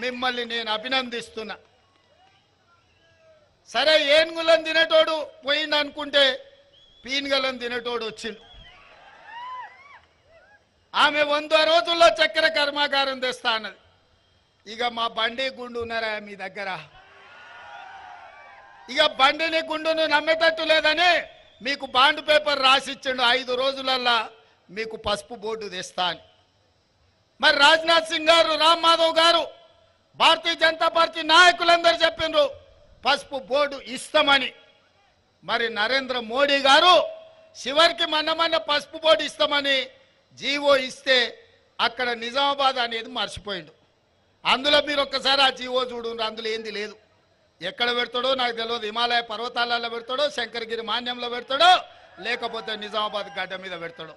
మిమ్మల్ని నేను అభినందిస్తున్నా. సరే, ఏనుగులను తినేటోడు పోయింది అనుకుంటే పీనుగలను తినేటోడు వచ్చిండు. ఆమె 100 రోజుల్లో చక్కెర కర్మాగారం తెస్తా అన్నది. ఇక మా బండి గుండు ఉన్నారా మీ దగ్గర? ఇక బండిని గుండును నమ్మేటట్టు లేదని మీకు బాండ్ పేపర్ రాసిచ్చిండు, 5 రోజులల్లా మీకు పసుపు బోర్డు తెస్తా అని. మరి రాజ్నాథ్ సింగ్ గారు, రామ్ మాధవ్ గారు, భారతీయ జనతా పార్టీ నాయకులందరూ చెప్పిండ్రు పసుపు బోర్డు ఇస్తామని. మరి నరేంద్ర మోడీ గారు చివరికి మొన్న పసుపు బోర్డు ఇస్తామని జీవో ఇస్తే అక్కడ నిజామాబాద్ అనేది మర్చిపోయిండు. అందులో మీరు ఒక్కసారి ఆ జీవో చూడండి, అందులో ఏంది లేదు. ఎక్కడ పెడతాడో నాకు తెలియదు. హిమాలయ పర్వతాలలో పెడతాడో, శంకరగిరి మాన్యంలో పెడతాడో, లేకపోతే నిజామాబాద్ గడ్డ మీద పెడతాడో.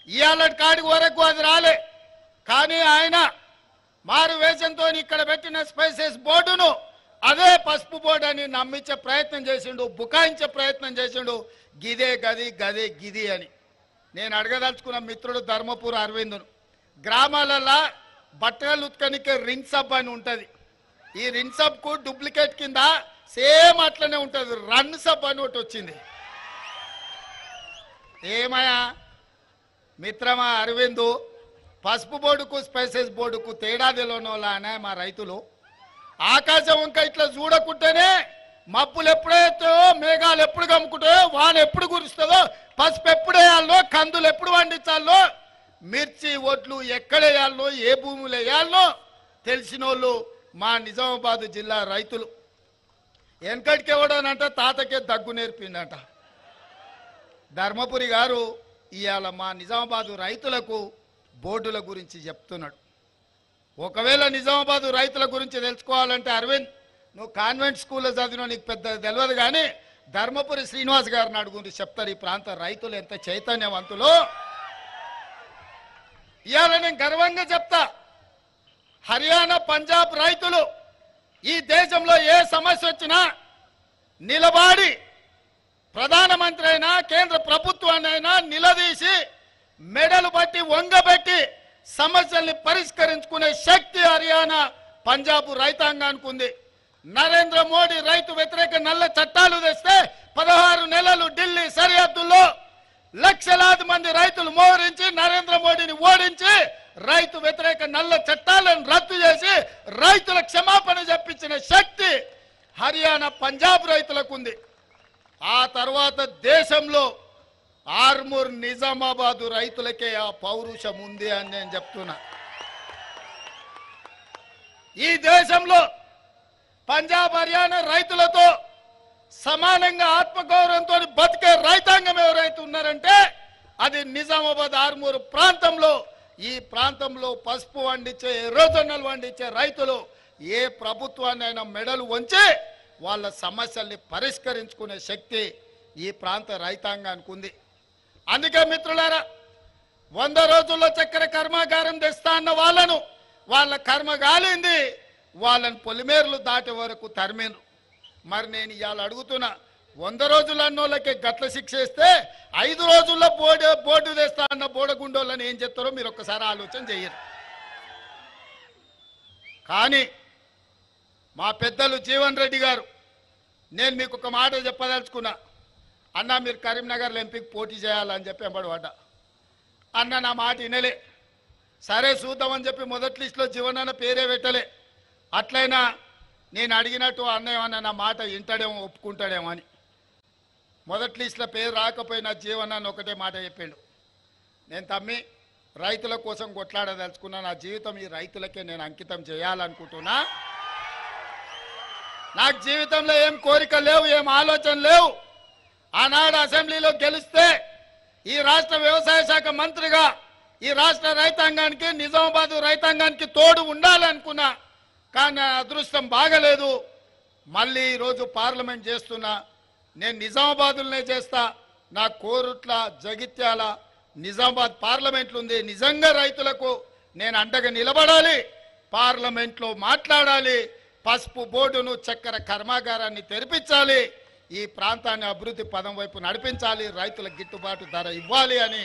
ఇవాళ కాడికి వరకు అది రాలే. కానీ ఆయన మారు వేషంతో ఇక్కడ పెట్టిన స్పైసెస్ బోర్డును అదే పసుపు బోర్డు అని నమ్మించే ప్రయత్నం చేసిండు, బుకాయించే ప్రయత్నం చేసిండు. గిదే గది గదే గిది అని. నేను అడగదలుచుకున్న మిత్రుడు ధర్మపుర అరవిందును, గ్రామాలలో బట్టలు ఉత్కనికే రిన్ సబ్ అని ఉంటుంది. ఈ రిన్ సబ్కు డూప్లికేట్ కింద సేమ్ అట్లనే ఉంటుంది రన్ సబ్ అని ఒకటి వచ్చింది. ఏమయ్యా మిత్రమా అరవిందు, పసుపు బోర్డుకు స్పైసెస్ బోర్డుకు తేడా తెలియనోళ్ళనే మా రైతులు. ఆకాశం వంక ఇట్లా చూడకుంటేనే మబ్బులు ఎప్పుడైతాయో, మేఘాలు ఎప్పుడు కమ్ముకుంటాయో, వాన ఎప్పుడు కురుస్తుందో, పసుపు ఎప్పుడు వేయాలో, కందులు ఎప్పుడు పండించాలో, మిర్చి ఒడ్లు ఎక్కడ వేయాలో, ఏ భూములు వేయాలో తెలిసిన వాళ్ళు మా నిజామాబాద్ జిల్లా రైతులు. వెనకటికి ఎవడనంట తాతకే దగ్గు నేర్పిండట. ధర్మపురి గారు ఇవాళ మా నిజామాబాదు రైతులకు బోర్డుల గురించి చెప్తున్నాడు. ఒకవేళ నిజామాబాదు రైతుల గురించి తెలుసుకోవాలంటే అరవింద్, నువ్వు కాన్వెంట్ స్కూల్లో చదివినా నీకు పెద్ద తెలియదు, కానీ ధర్మపురి శ్రీనివాస్ గారిని అడుగుండి చెప్తారు ఈ ప్రాంత రైతులు ఎంత చైతన్యవంతులు. ఇవాళ నేను గర్వంగా చెప్తా, హర్యానా పంజాబ్ రైతులు ఈ దేశంలో ఏ సమస్య వచ్చినా నిలబడి ప్రధానమంత్రి అయినా కేంద్ర ప్రభుత్వాన్ని అయినా నిలదీసి మెడలు బట్టి వంగబెట్టి సమస్యల్ని పరిష్కరించుకునే శక్తి హర్యానా పంజాబ్ రైతాంగానికి ఉంది. నరేంద్ర మోడీ రైతు వ్యతిరేక నల్ల చట్టాలు తెస్తే 16 నెలలు ఢిల్లీ సరిహద్దుల్లో లక్షలాది మంది రైతులు మోహరించి నరేంద్ర మోడీని ఓడించి రైతు వ్యతిరేక నల్ల చట్టాలను రద్దు చేసి రైతుల క్షమాపణ చెప్పించిన శక్తి హర్యానా పంజాబ్ రైతులకు ఉంది. ఆ తర్వాత దేశంలో ఆర్మూర్ నిజామాబాదు రైతులకే ఆ పౌరుషం ఉంది అని నేను చెప్తున్నా. ఈ దేశంలో పంజాబ్ హర్యానా రైతులతో సమానంగా ఆత్మగౌరవంతో బతికే రైతాంగం ఎవరైతే ఉన్నారంటే అది నిజామాబాద్ ఆర్మూర్ ప్రాంతంలో. ఈ ప్రాంతంలో పసుపు వండించే, ఎర్రజొన్నలు వండించే రైతులు ఏ ప్రభుత్వాన్ని అయినా మెడలు వంచి వాళ్ళ సమస్యల్ని పరిష్కరించుకునే శక్తి ఈ ప్రాంత రైతాంగానికి ఉంది. అందుకే మిత్రులారా, 100 రోజుల్లో చక్కెర కర్మాగారం తెస్తా అన్న వాళ్ళను వాళ్ళ కర్మ గాలింది, వాళ్ళని పొలిమేర్లు దాటే వరకు తరిమిండ్రు. మరి నేను ఇవాళ అడుగుతున్నా, 100 రోజులు అన్నోళ్ళకి గట్ల శిక్ష ఇస్తే 5 రోజుల్లో బోర్డు తెస్తా అన్న బోడగుండోళ్ళని ఏం చెప్తారో మీరు ఒక్కసారి ఆలోచన చెయ్యరు. కానీ మా పెద్దలు జీవన్ రెడ్డి గారు, నేను మీకు ఒక మాట చెప్పదలుచుకున్నా. అన్న మీరు కరీంనగర్లో ఎంపీకి పోటీ చేయాలని చెప్పి ఎంబడబడ్డా. అన్న నా మాట వినలే. సరే చూద్దామని చెప్పి మొదటి లిస్టులో జీవనన్న పేరే పెట్టలే. అట్లయినా నేను అడిగినట్టు అన్న ఏమన్నా నా మాట వింటాడేమో, ఒప్పుకుంటాడేమో అని. మొదటి లిస్టులో పేరు రాకపోయినా జీవనన్న ఒకటే మాట చెప్పిండు, నేను తమ్మి రైతుల కోసం కొట్లాడదలుచుకున్నా, నా జీవితం ఈ రైతులకే నేను అంకితం చేయాలనుకుంటున్నా. నాకు జీవితంలో ఏం కోరిక లేవు, ఏం ఆలోచన లేవు. ఆనాడు అసెంబ్లీలో గెలిస్తే ఈ రాష్ట్ర వ్యవసాయ శాఖ మంత్రిగా ఈ రాష్ట్ర రైతాంగానికి, నిజామాబాదు రైతాంగానికి తోడు ఉండాలనుకున్నా. కానీ అదృష్టం బాగలేదు. మళ్ళీ ఈరోజు పార్లమెంట్ చేస్తున్నా. నేను నిజామాబాదులనే చేస్తా. నా కోరుట్ల, జగిత్యాల, నిజామాబాద్ పార్లమెంట్లు ఉంది. నిజంగా రైతులకు నేను అండగా నిలబడాలి, పార్లమెంట్లో మాట్లాడాలి, పసుపు బోర్డును, చక్కెర కర్మాగారాన్ని తెరిపించాలి, ఈ ప్రాంతాన్ని అభివృద్ధి పదం వైపు నడిపించాలి, రైతులకు గిట్టుబాటు ధర ఇవ్వాలి అని